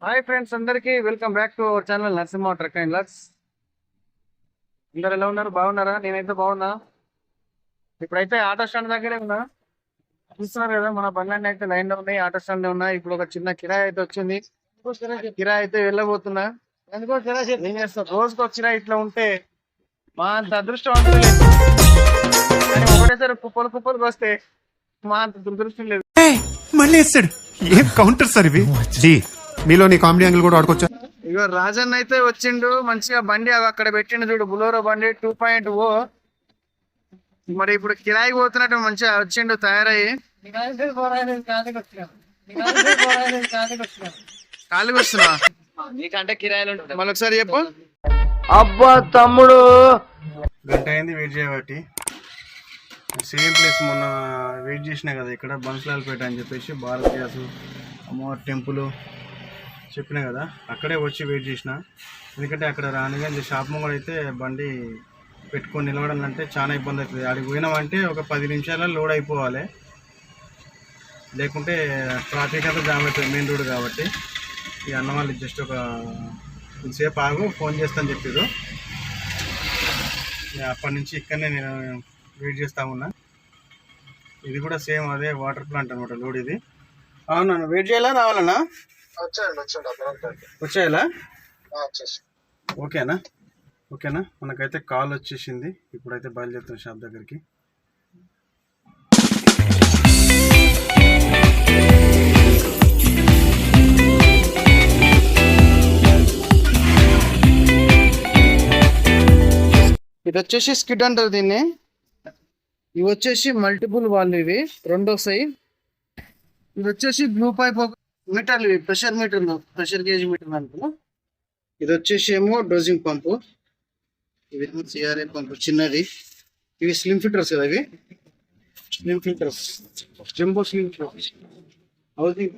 Hi friends, అందరికీ welcome back to our channel Narasimha truck and lux. అందరు ఎలా ఉన్నారు? బాగున్నారా? నేనైతే బాగున్నా. ఇప్పుడైతే ఆటో స్టాండ్ దగ్గరే ఉన్నా. చూస్తున్నారు కదా, మన బండ్లన్నీ అయితే లైన్ లో ఉన్నాయి, ఆటో స్టాండ్ లో ఉన్నాయి. ఇప్పుడు ఒక చిన్న కిరాయి అయితే వచ్చింది. కిరాయి అయితే వెళ్ళబోతున్నా. ఏం చేస్తా, రోజుకి వచ్చినా ఇట్లా ఉంటే మా అంత అదృష్టవంతులు లేదు. కానీ ఒకటేసారి కుప్పలు కుప్పలకు వస్తే మా అంత దురదృష్టం లేదు. మళ్ళీ వేస్తాడు. ఏం కౌంటర్ సార్ ఇవి? మీలో నీ కామెడీ యాంగిల్ కూడా ఆడుకోవచ్చా? ఇగో రాజన్ అయితే వచ్చిండు, మంచిగా బండి అక్కడ పెట్టిండు చూడు, బులోరో బండి 2.0. మరి ఇప్పుడు కిరాయికి పోతున్నట్టు మంచిగా వచ్చిండు తయారయ్యి. ఖాళీకి వస్తున్నా నీకంటే కిరాయిలు ఉంటాయి. మళ్ళీ ఒకసారి చెప్పు. అబ్బా తమ్ముడు, గంట అయింది వెయిట్ చేయబట్టి. సేమ్ ప్లేస్ మొన్న వెయిట్ చేసినా కదా ఇక్కడ, బన్స్లాల్పేట అని చెప్పేసి భారత్ గ్యాస్ అమ్మవారి టెంపుల్ చెప్పినా కదా, అక్కడే వచ్చి వెయిట్ చేసిన. ఎందుకంటే అక్కడ రానిగా షాప్ ముంగడ అయితే బండి పెట్టుకొని నిలవడాలంటే చాలా ఇబ్బంది అవుతుంది. అడిగి పోయినామంటే ఒక 10 నిమిషాలలో లోడ్ అయిపోవాలి, లేకుంటే ట్రాఫిక్ అంతా జామ్ అవుతుంది మెయిన్ రోడ్ కాబట్టి. ఈ అన్న వాళ్ళు జస్ట్ ఒక కొద్దిసేపు ఆగు, ఫోన్ చేస్తాను చెప్పారు. అప్పటి నుంచి ఇక్కడనే నేను వెయిట్ చేస్తా ఉన్నా. ఇది కూడా సేమ్ అదే వాటర్ ప్లాంట్ అనమాట, లోడ్ ఇది. అవునా, వెయిట్ చేయాలా రావాలన్నా? వచ్చేయాలా? ఓకేనా ఓకేనా. మనకైతే కాల్ వచ్చేసింది, ఇప్పుడైతే బయలుదేరుతాం షాప్ దగ్గరికి. ఇది వచ్చేసి స్కిడ్ అంటారు దీన్ని. ఇవి వచ్చేసి మల్టిపుల్ వాళ్ళు, ఇవి రెండో సైజ్. ఇది వచ్చేసి బ్లూ పైప్ మీటర్లు, ఇవి ప్రెషర్ మీటర్లు, ప్రెషర్ గేజ్ మీటర్లు అనుకో. ఇది వచ్చేసి ఏమో డోజింగ్ పంపు, ఇవి సిఆర్ఏ పంపు చిన్నది. ఇవి స్లిమ్ ఫిల్టర్స్ కదా, ఇవి slim filters, jumbo slim filters housing.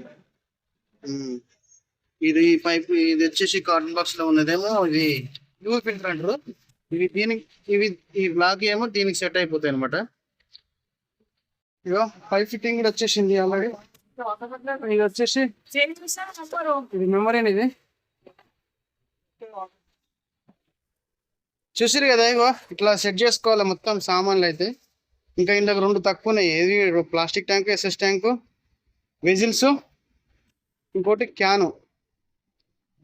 ఇది పైప్, ఇది వచ్చేసి కార్టన్ బాక్స్ లో ఉన్నదేమో ఇది న్యూ ఫిల్టర్ అంటారు. ఇవి దీనికి, ఈ బ్లాక్ ఏమో దీనికి సెట్ అయిపోతాయి అనమాట. ఇగో పైప్ ఫిట్టింగ్ కూడా వచ్చేసింది ఆల్రెడీ. ఇది వచ్చేసి ఇది మెమరీ ఇది చూసిరు కదా. ఇగో ఇట్లా సెట్ చేసుకోవాలి మొత్తం సామాన్లు అయితే. ఇంకా ఇందులో 2 తక్కువ ఉన్నాయి. ఏది plastic tank, SS tank, vessels, ఇంకోటి క్యాను.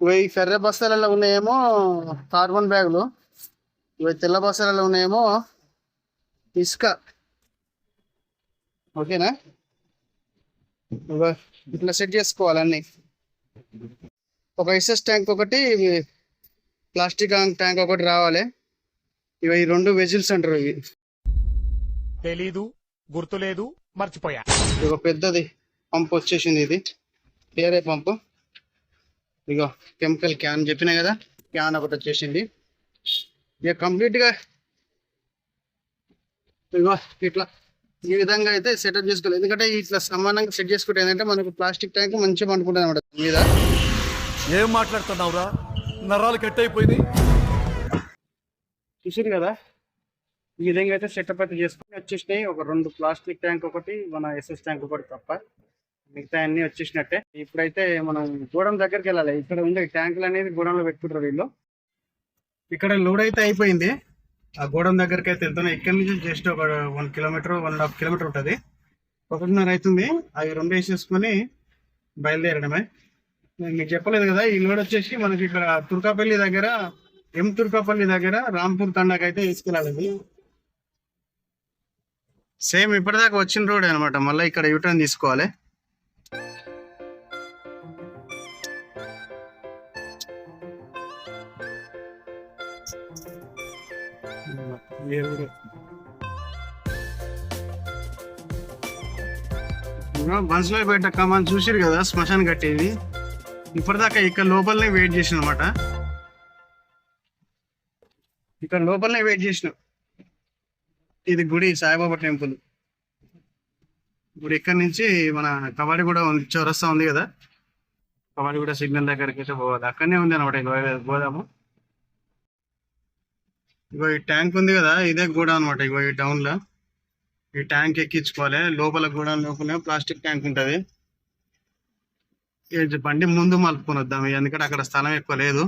ఇవి ఫెర్ర బస్తాలలో ఉన్నాయేమో కార్బన్ బ్యాగులు, ఇవి తెల్ల బస్తాలలో ఉన్నాయేమో ఇసుక. ఓకేనా, ఇట్లా సెట్ చేసుకోవాలన్నీ. ఒక ఎస్ఎస్ ట్యాంక్ ఒకటి, ప్లాస్టిక్ ట్యాంక్ ఒకటి రావాలి. ఇవి 2 వెజిల్స్ అంటారు. ఇవి తెలీదు, గుర్తులేదు, మర్చిపోయా. ఇక పెద్దది పంప్ వచ్చేసింది, ఇది వేరే పంపు. ఇగో కెమికల్ క్యాన్ చెప్పినా కదా, క్యాన్ ఒకటి వచ్చేసింది. ఇక కంప్లీట్గా ఇగో ఇట్లా ఈ విధంగా అయితే సెటప్ చేసుకోవాలి. ఎందుకంటే ఇట్లా సమానంగా సెట్ చేసుకుంటే ఏంటంటే మనకు ప్లాస్టిక్ ట్యాంక్ మంచిగా పండుకుంటుంది అనమాట మీద. ఏం మాట్లాడుతున్నావురా? నరాలు కట్ అయిపోయింది. చూసారు కదా, ఈ విధంగా అయితే సెటప్ అయితే చేసుకుని వచ్చేసినాయి. ఒక 2 ప్లాస్టిక్ ట్యాంక్ ఒకటి, మన ఎస్ఎస్ ట్యాంక్ ఒకటి తప్ప మిగతా అన్ని వచ్చేసినట్టే. ఇప్పుడైతే మనం గోడం దగ్గరికి వెళ్ళాలి. ఇక్కడ ఉండే ట్యాంకులు అనేది గోడంలో పెట్టుకుంటారు వీళ్ళు. ఇక్కడ లోడ్ అయితే అయిపోయింది, ఆ గోడం దగ్గరికి అయితే వెళ్తున్నాయి. ఇక్కడ నుంచి జస్ట్ ఒక 1 కిలోమీటర్ 1.5 కిలోమీటర్ ఉంటుంది. 1.5 అవుతుంది. అవి 2 వేసేసుకొని బయలుదేరడమే. నేను మీకు చెప్పలేదు కదా, ఈ లోడ్ వచ్చేసి మనకి ఇక్కడ తుర్కాపల్లి దగ్గర, తుర్కాపల్లి దగ్గర రాంపూర్ తండాకి అయితే తీసుకెళ్ళాలి. సేమ్ ఇప్పటిదాకా వచ్చిన రోడ్ అనమాట, మళ్ళీ ఇక్కడ యూటర్న్ తీసుకోవాలి. బన్స్లాల్పేట కమాన్ చూసిరు కదా, శ్మశాన్ కట్టేది. ఇప్పటిదాకా ఇక్కడ లోపలనే వెయిట్ చేసిన అనమాట, ఇక్కడ లోపలనే వెయిట్ చేసిన. ఇది గుడి, సాయిబాబా టెంపుల్ గుడి. ఇక్కడ నుంచి మన కబడ్డీ కూడా ఉంది, చౌరస్తా ఉంది కదా, కబడ్డీ కూడా సిగ్నల్ దగ్గరికి అయితే పోవాలి. అక్కడనే ఉంది అనమాట గోదాము. ఇగో ఈ ట్యాంక్ ఉంది కదా, ఇదే గోడ అనమాట. ఇగో ఈ డౌన్ లో ఈ ట్యాంక్ ఎక్కించుకోవాలి. లోపల గోడ లోపల ప్లాస్టిక్ ట్యాంక్ ఉంటది. బండి ముందు మలుపుకొని వద్దాం, ఎందుకంటే అక్కడ స్థలం ఎక్కువ లేదు.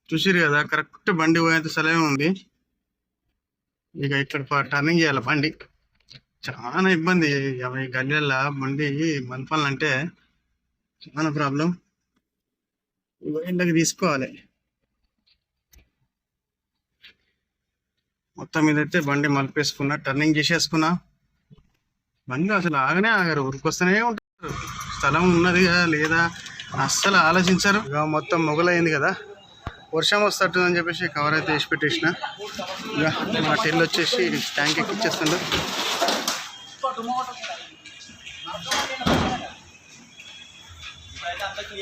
చూసిరు కదా, కరెక్ట్ బండి పోయేంత స్థలమే ఉంది. ఇక ఇక్కడ టర్నింగ్ చేయాలి బండి. చాలా ఇబ్బంది ఈ గల్లీల బండి మలపాలంటే, చాలా ప్రాబ్లం. ఇంటికి తీసుకోవాలి. మొత్తం మీదైతే బండి మలిపేసుకున్నా, టర్నింగ్ చేసేసుకున్నా. బండి అసలు ఆగనే ఆగారు, ఉరికొస్తూనే ఉంటారు. స్థలం ఉన్నది లేదా అస్సలు ఆలోచించరు. ఇక మొత్తం మొగలైంది కదా, వర్షం వస్తట్టుందని చెప్పేసి కవర్ అయితే వేసి పెట్టేసిన. ఇక మా టెల్ వచ్చేసి ట్యాంక్ ఎక్కిచ్చేస్తుండ్రు.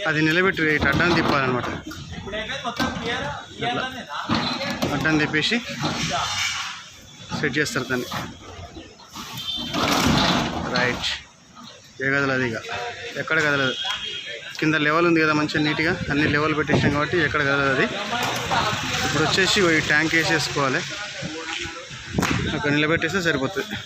అది నిలబెట్టి ఇటు అడ్డం తిప్పాలన్నమాట. అడ్డం తిప్పేసి సెట్ చేస్తారు దాన్ని. రైట్, ఏ కదలదు, ఇక ఎక్కడ కదలదు. కింద లెవెల్ ఉంది కదా మంచిగా నీట్గా, అన్ని లెవెల్ పెట్టేసాం కాబట్టి ఎక్కడ కదలదు అది. ఇప్పుడు వచ్చేసి ఈ ట్యాంక్ వేసేసుకోవాలి, అక్కడ నిలబెట్టేస్తే సరిపోతుంది.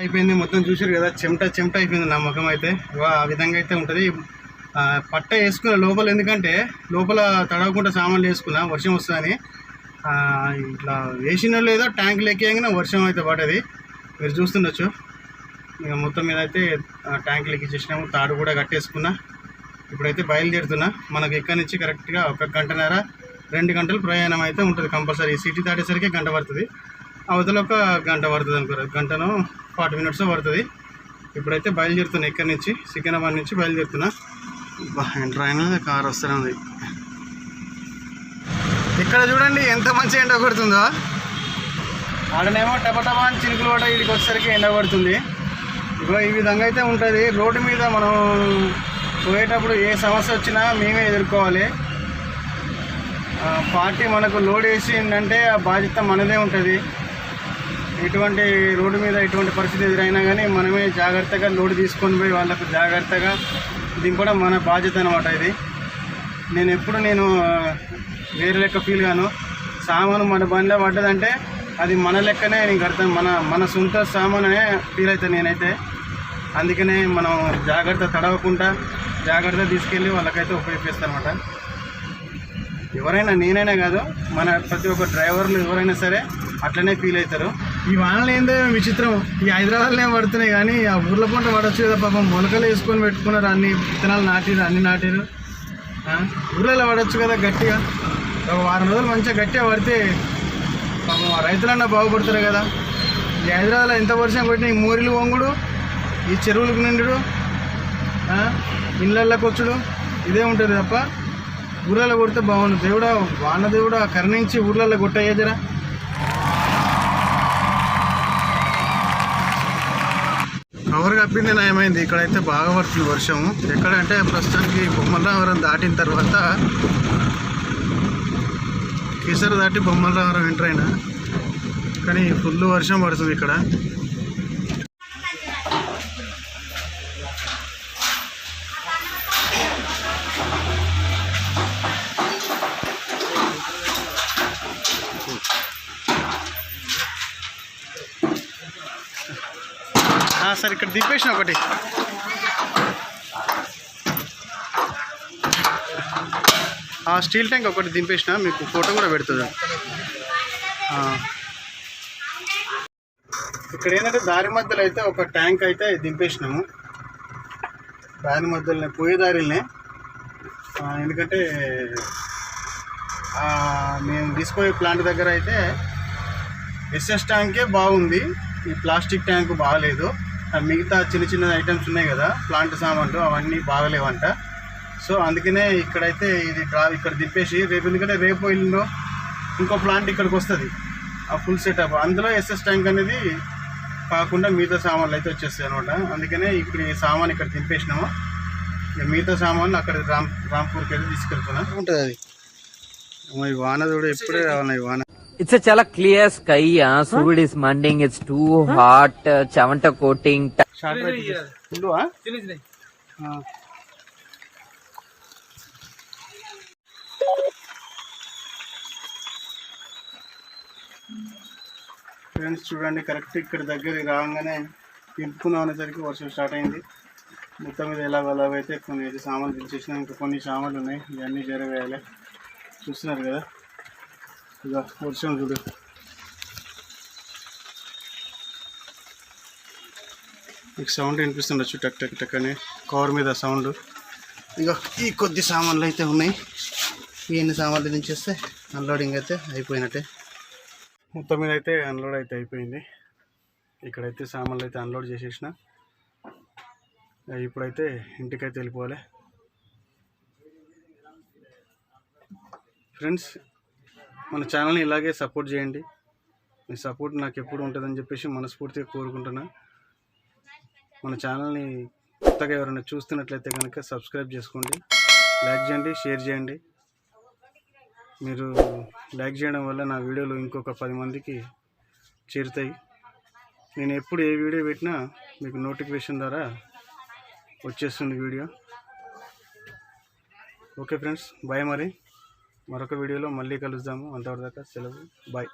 అయిపోయింది మొత్తం. చూసారు కదా, చెమట అయిపోయింది నా ముఖం అయితే. ఆ విధంగా అయితే ఉంటుంది. పట్ట వేసుకున్న లోపల, ఎందుకంటే లోపల తడవకుండా సామాన్లు వేసుకున్నా వర్షం వస్తుందని. ఇట్లా వేసిన లేదో ట్యాంక్ లెక్కేయంగానే వర్షం అయితే పడ్డది, మీరు చూస్తుండొచ్చు. ఇక మొత్తం మీద అయితే ట్యాంక్ లెక్కించేసినాము, తాడు కూడా కట్టేసుకున్నా. ఇప్పుడైతే బయలుదేరుతున్నా. మనకు ఎక్కడి నుంచి కరెక్ట్గా 1 గంటన్నర 2 గంటలు ప్రయాణం అయితే ఉంటుంది కంపల్సరీ. సిటీ దాటేసరికి గంట పడుతుంది, అవతల 1 గంట పడుతుంది అనుకోరు, గంటను 40 మినిట్స్ పడుతుంది. ఇప్పుడైతే బయలుదేరుతున్నా, ఇక్కడి నుంచి సికింద్రాబాద్ నుంచి బయలుదేరుతున్నా. ఎంటర్ అయినా కార్ వస్తూనే ఉంది. ఇక్కడ చూడండి ఎంత మంచి ఎండ కొడుతుందో. ఆడనేమో టపటపా అని చినుకులు కూడా, వీడికి వచ్చేసరికి ఎండ పడుతుంది. ఇగో ఈ విధంగా అయితే ఉంటుంది. రోడ్డు మీద మనం పోయేటప్పుడు ఏ సమస్య వచ్చినా మేమే ఎదుర్కోవాలి. పార్టీ మనకు లోడ్ వేసిందంటే ఆ బాధ్యత మనదే ఉంటుంది. ఎటువంటి రోడ్డు మీద ఎటువంటి పరిస్థితి ఎదురైనా కానీ మనమే జాగ్రత్తగా లోడ్ తీసుకొని పోయి వాళ్ళకు జాగ్రత్తగా దింపడం మన బాధ్యత అనమాట. ఇది నేను వేరే లెక్క ఫీల్ గాను. సామాను మన బండిలో పడ్డదంటే అది మన లెక్కనే నీకు అర్థం, మన సొంత సామాన్ అనే ఫీల్ అవుతాను నేనైతే. అందుకనే మనం జాగ్రత్త తడవకుండా జాగ్రత్త తీసుకెళ్ళి వాళ్ళకైతే ఉపయోగిస్తాను అనమాట. ఎవరైనా, నేనైనా కాదు, మన ప్రతి ఒక్క డ్రైవర్లు ఎవరైనా సరే అట్లనే ఫీల్ అవుతారు. ఈ వానలు ఏందో విచిత్రం, ఈ హైదరాబాద్లో ఏం పడుతున్నాయి కానీ ఆ ఊర్ల పంట పడవచ్చు కదా. పాపం మొలకలు వేసుకొని పెట్టుకున్నారు, అన్ని విత్తనాలు నాటిరు, అన్ని నాటిరు. ఊర్లలో పడవచ్చు కదా గట్టిగా. ఒక 4 రోజులు మంచిగా గట్టిగా పడితే పాపం రైతులన్నా బాగుపడతారు కదా. ఈ హైదరాబాద్లో ఎంత వర్షం కొట్టినా ఈ మోరీలు వంగుడు, ఈ చెరువులకు నిండుడు, ఇళ్ళల్లోకి వచ్చుడు, ఇదే ఉంటుంది తప్ప ఊర్లలో కొడితే బాగుండు. దేవుడా, వాన దేవుడా కరుణించి ఊర్లలో కొట్టయ్యా జరా. కవర్ కప్పింది నయమైంది. ఇక్కడైతే బాగా పడుతుంది వర్షం. ఎక్కడంటే ప్రస్తుతానికి బొమ్మలరావరం దాటిన తర్వాత కేసరి దాటి బొమ్మలరావరం ఎంటర్ అయినా, కానీ ఫుల్ వర్షం పడుతుంది ఇక్కడ. సార్ ఇక్కడ దింపేసిన ఒకటి. ఆ స్టీల్ ట్యాంక్ ఒకటి దింపేసిన, మీకు ఫోటో కూడా పెడుతుంది. ఇక్కడ ఏంటంటే దారి మధ్యలో అయితే ఒక ట్యాంక్ అయితే దింపేసినాము. దారి మధ్యలోనే పోయే దారిలోనే, ఎందుకంటే మేము తీసుకుపోయే ప్లాంట్ దగ్గర అయితే ఎస్ఎస్ ట్యాంకే బాగుంది, ఈ ప్లాస్టిక్ ట్యాంకు బాగలేదు. మిగతా చిన్న చిన్న ఐటమ్స్ ఉన్నాయి కదా ప్లాంట్ సామాన్లు, అవన్నీ బాగలేవంట. సో అందుకనే ఇక్కడైతే ఇది ఇక్కడ దింపేసి రేపు, ఎందుకంటే రేపు ఇల్లు ఇంకో ప్లాంట్ ఇక్కడికి వస్తుంది, ఆ ఫుల్ సెటప్. అందులో ఎస్ఎస్ ట్యాంక్ అనేది కాకుండా మిగతా సామాన్లు అయితే వచ్చేస్తాయి అనమాట. అందుకనే ఇప్పుడు ఈ సామాన్ ఇక్కడ దింపేసినాము. ఇక మిగతా సామాన్లు అక్కడ రాంపూర్కి వెళ్ళి తీసుకెళ్తున్నాం ఉంటుంది. అది ఈ వాన కూడా ఎప్పుడే రావాలి ఈ వాన. It's a chala clear sky. Food is mending. It's too hot. Chavanta coating. Friends చూడండి, కరెక్ట్ ఇక్కడ దగ్గరికి రాగానే తిప్పుకున్నాం అనేసరికి వర్షం స్టార్ట్ అయింది. మొత్తం మీద ఎలాగైతే కొన్ని అయితే సామాన్లు దించేసినా, ఇంకా కొన్ని సామాన్లు ఉన్నాయి, ఇవన్నీ జరవేయాలి. చూస్తున్నారు కదా ఇక వర్షం చూడు. మీకు సౌండ్ వినిపిస్తుండొచ్చు, టక్ టక్ టక్ అని కవర్ మీద సౌండ్. ఇక ఈ కొద్ది సామాన్లు అయితే ఉన్నాయి, ఎన్ని సామాన్లు దించేస్తే అన్లోడింగ్ అయితే అయిపోయినట్టే. మొత్తం మీద అయితే అన్లోడ్ అయితే అయిపోయింది. ఇక్కడైతే సామాన్లు అయితే అన్లోడ్ చేసేసిన. ఇప్పుడైతే ఇంటికైతే వెళ్ళిపోవాలి. ఫ్రెండ్స్, మన ఛానల్ని ఇలాగే సపోర్ట్ చేయండి. మీ సపోర్ట్ నాకు ఎప్పుడు ఉంటుందని చెప్పేసి మనస్ఫూర్తిగా కోరుకుంటున్నా. మన ఛానల్ని కొత్తగా ఎవరైనా చూస్తున్నట్లయితే కనుక సబ్స్క్రైబ్ చేసుకోండి, లైక్ చేయండి, షేర్ చేయండి. మీరు లైక్ చేయడం వల్ల నా వీడియోలు ఇంకొక 10 మందికి చేరుతాయి. నేను ఎప్పుడు ఏ వీడియో పెట్టినా మీకు నోటిఫికేషన్ ద్వారా వచ్చేస్తుంది వీడియో. Okay friends, bye. మరొక వీడియోలో మళ్ళీ కలుద్దాము. అంతవరకు సెలవు, బాయ్.